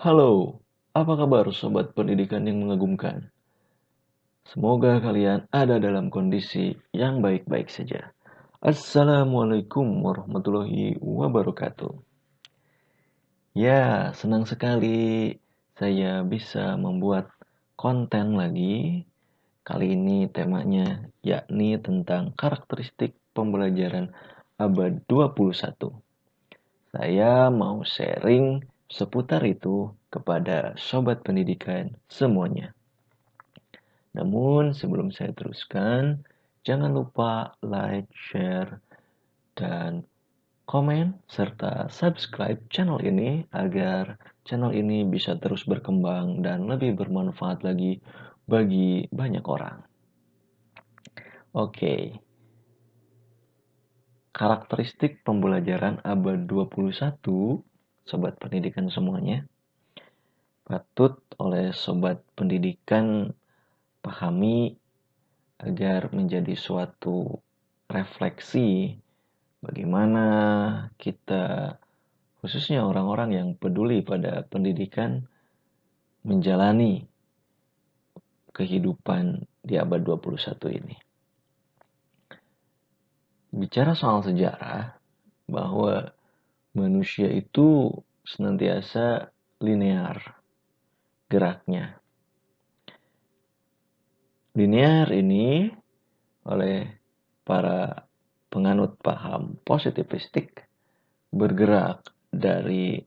Halo, apa kabar sobat pendidikan yang mengagumkan? Semoga kalian ada dalam kondisi yang baik-baik saja. Assalamualaikum warahmatullahi wabarakatuh. Ya, senang sekali saya bisa membuat konten lagi. Kali ini temanya yakni tentang karakteristik pembelajaran abad 21. Saya mau sharing seputar itu kepada sobat pendidikan semuanya. Namun sebelum saya teruskan, jangan lupa like, share, dan komen serta subscribe channel ini agar channel ini bisa terus berkembang dan lebih bermanfaat lagi bagi banyak orang. Oke. Karakteristik pembelajaran abad 21, sobat pendidikan semuanya, patut oleh sobat pendidikan pahami agar menjadi suatu refleksi bagaimana kita, khususnya orang-orang yang peduli pada pendidikan, menjalani kehidupan di abad 21 ini. Bicara soal sejarah, bahwa manusia itu senantiasa linear geraknya. Linear ini oleh para penganut paham positivistik bergerak dari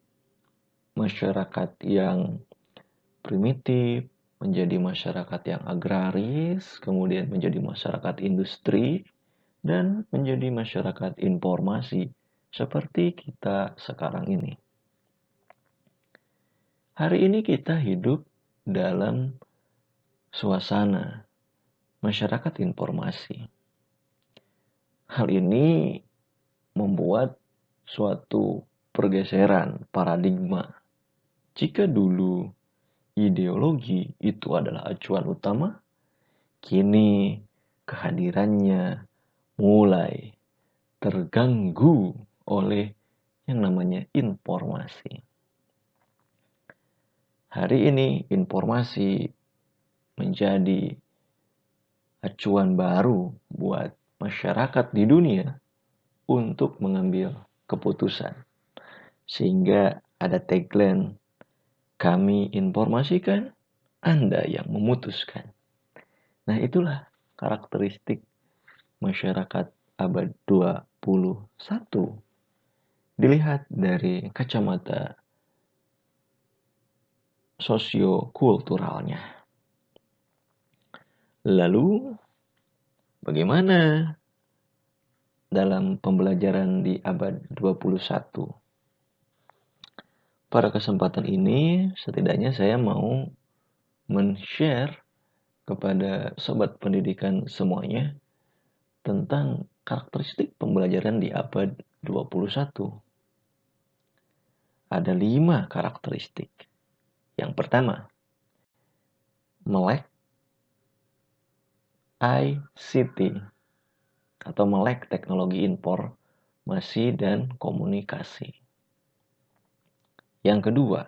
masyarakat yang primitif menjadi masyarakat yang agraris, kemudian menjadi masyarakat industri, dan menjadi masyarakat informasi seperti kita sekarang ini. Hari ini kita hidup dalam suasana masyarakat informasi. Hal ini membuat suatu pergeseran paradigma. Jika dulu ideologi itu adalah acuan utama, kini kehadirannya mulai terganggu oleh yang namanya informasi. Hari ini informasi menjadi acuan baru buat masyarakat di dunia untuk mengambil keputusan. Sehingga ada tagline, kami informasikan, Anda yang memutuskan. Nah, itulah karakteristik masyarakat abad 21. Dilihat dari kacamata sosiokulturalnya. Lalu, bagaimana dalam pembelajaran di abad 21? Pada kesempatan ini, setidaknya saya mau men-share kepada sobat pendidikan semuanya tentang karakteristik pembelajaran di abad 21. Ada 5 karakteristik. Yang pertama, melek ICT atau melek teknologi informasi dan komunikasi. Yang kedua,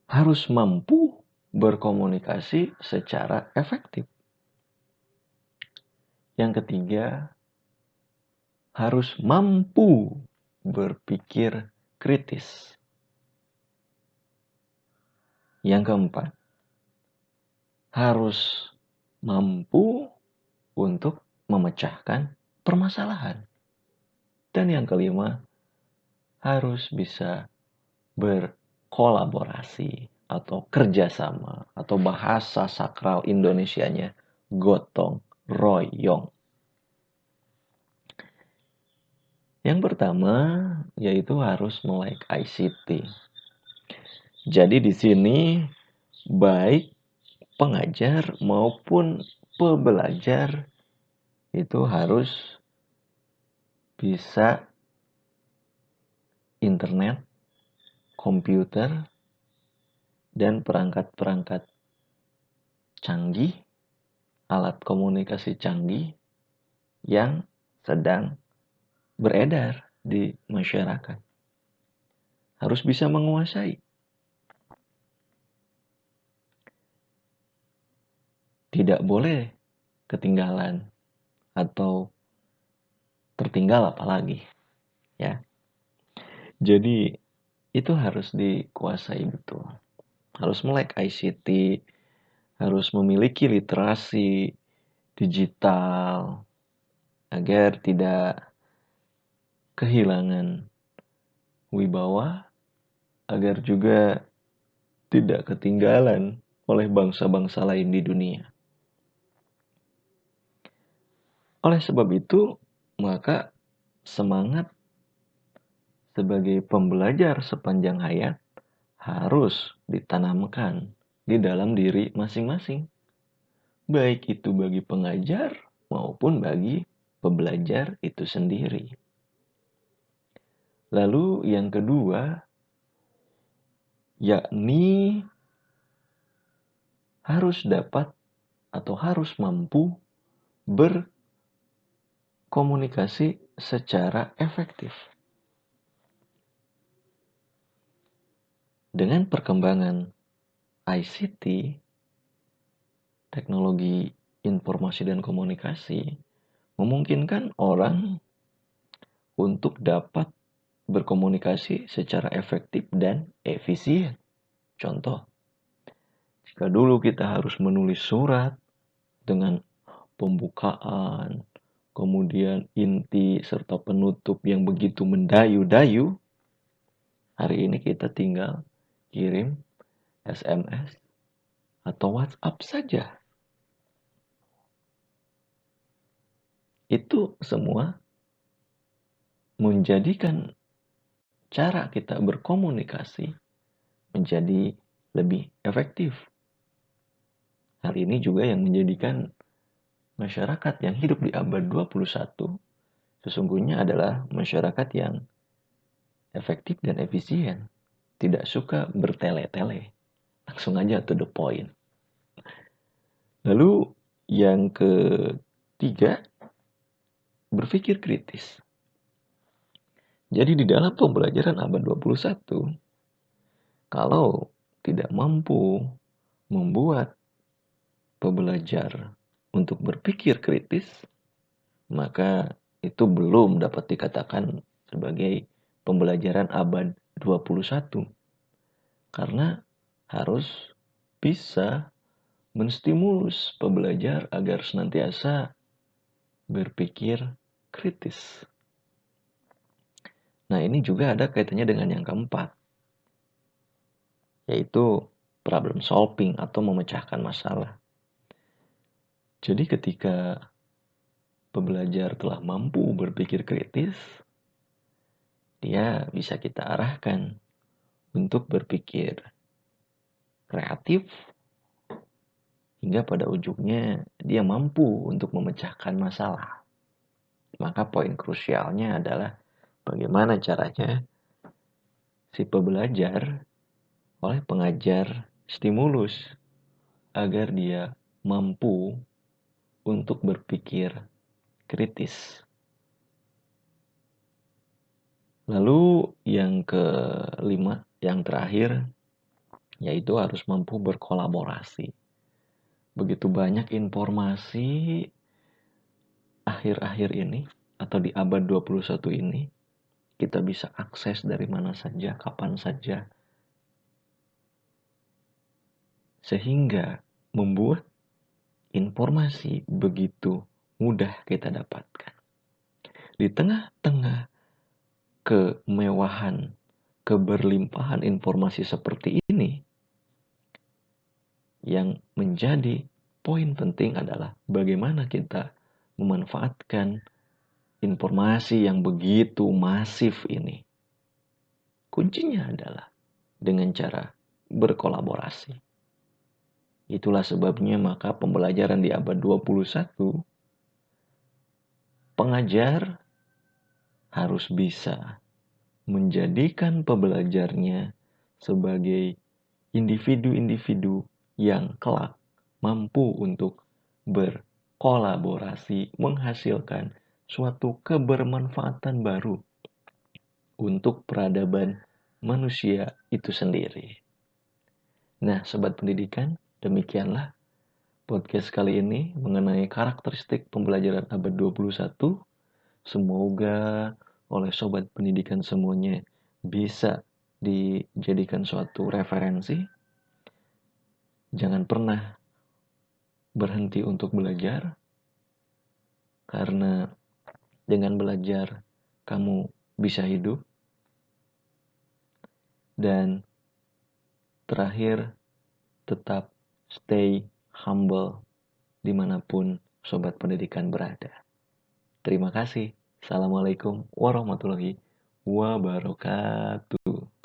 harus mampu berkomunikasi secara efektif. Yang ketiga, harus mampu berpikir kritis. Yang keempat, harus mampu untuk memecahkan permasalahan. Dan yang kelima, harus bisa berkolaborasi atau kerjasama atau bahasa sakral Indonesianya gotong royong. Yang pertama yaitu harus melek ICT. Jadi di sini baik pengajar maupun pembelajar itu harus bisa internet, komputer, dan perangkat-perangkat canggih, alat komunikasi canggih yang sedang beredar di masyarakat. harus bisa menguasai. Tidak boleh ketinggalan atau tertinggal apalagi, ya. Jadi itu harus dikuasai betul. Harus melek ICT, harus memiliki literasi digital agar tidak kehilangan wibawa, agar juga tidak ketinggalan oleh bangsa-bangsa lain di dunia. Oleh sebab itu, maka semangat sebagai pembelajar sepanjang hayat harus ditanamkan di dalam diri masing-masing. Baik itu bagi pengajar maupun bagi pembelajar itu sendiri. Lalu yang kedua, yakni harus dapat atau harus mampu berkomunikasi secara efektif. Dengan perkembangan ICT, teknologi informasi dan komunikasi, memungkinkan orang untuk dapat berkomunikasi secara efektif dan efisien. Contoh, jika dulu kita harus menulis surat dengan pembukaan, kemudian inti serta penutup yang begitu mendayu-dayu, hari ini kita tinggal kirim SMS atau WhatsApp saja. Itu semua menjadikan cara kita berkomunikasi menjadi lebih efektif. Hal ini juga yang menjadikan masyarakat yang hidup di abad 21 sesungguhnya adalah masyarakat yang efektif dan efisien. Tidak suka bertele-tele. Langsung aja to the point. Lalu yang ketiga, berpikir kritis. Jadi di dalam pembelajaran abad 21, kalau tidak mampu membuat pembelajar untuk berpikir kritis, maka itu belum dapat dikatakan sebagai pembelajaran abad 21. Karena harus bisa menstimulus pembelajar agar senantiasa berpikir kritis. Nah, ini juga ada kaitannya dengan yang keempat, yaitu problem solving atau memecahkan masalah. Jadi ketika pembelajar telah mampu berpikir kritis, dia bisa kita arahkan untuk berpikir kreatif, hingga pada ujungnya dia mampu untuk memecahkan masalah. Maka poin krusialnya adalah bagaimana caranya si pembelajar oleh pengajar stimulus agar dia mampu untuk berpikir kritis. Lalu yang kelima, yang terakhir, yaitu harus mampu berkolaborasi. Begitu banyak informasi akhir-akhir ini atau di abad 21 ini, kita bisa akses dari mana saja, kapan saja. Sehingga membuat informasi begitu mudah kita dapatkan. Di tengah-tengah kemewahan, keberlimpahan informasi seperti ini, yang menjadi poin penting adalah bagaimana kita memanfaatkan informasi yang begitu masif ini. Kuncinya adalah dengan cara berkolaborasi. Itulah sebabnya maka pembelajaran di abad 21, pengajar harus bisa menjadikan pembelajarnya sebagai individu-individu yang kelak mampu untuk berkolaborasi menghasilkan suatu kebermanfaatan baru untuk peradaban manusia itu sendiri. Nah, Sobat Pendidikan, demikianlah podcast kali ini mengenai karakteristik pembelajaran abad 21. Semoga oleh Sobat Pendidikan semuanya bisa dijadikan suatu referensi. Jangan pernah berhenti untuk belajar, karena dengan belajar kamu bisa hidup. Dan terakhir, tetap stay humble dimanapun Sobat Pendidikan berada. Terima kasih. Assalamualaikum warahmatullahi wabarakatuh.